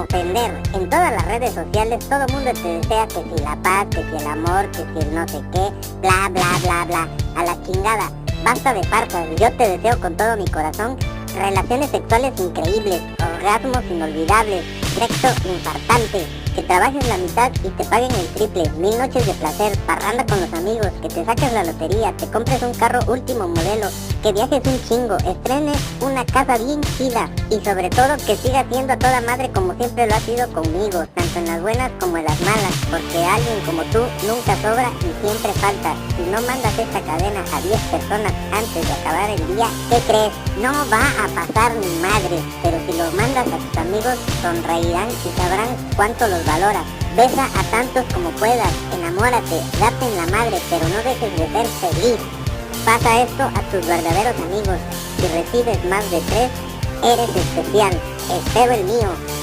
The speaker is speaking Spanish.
ofender. En todas las redes sociales todo el mundo te desea que si la paz, que si el amor, que si el no sé qué, bla bla bla bla, a la chingada. Basta de farsas, yo te deseo con todo mi corazón relaciones sexuales increíbles, orgasmos inolvidables, sexo infartante, que trabajes la mitad y te paguen el triple, 1000 noches de placer, parranda con los amigos, que te saques la lotería, te compres un carro último modelo, que viajes un chingo, estrenes una casa bien chida y sobre todo que sigas siendo a toda madre como siempre lo has sido conmigo, tanto en las buenas como en las malas, porque alguien como tú nunca sobra y siempre falta. Si no mandas esta cadena a 10 personas antes de acabar el día, ¿qué crees? No va a pasar ni madre, pero si los mandas a tus amigos sonreirán y sabrán cuánto los valoras. Besa a tantos como puedas, enamórate, date en la madre, pero no dejes de ser feliz. Pasa esto a tus verdaderos amigos. Si recibes más de 3, eres especial. Espero el mío.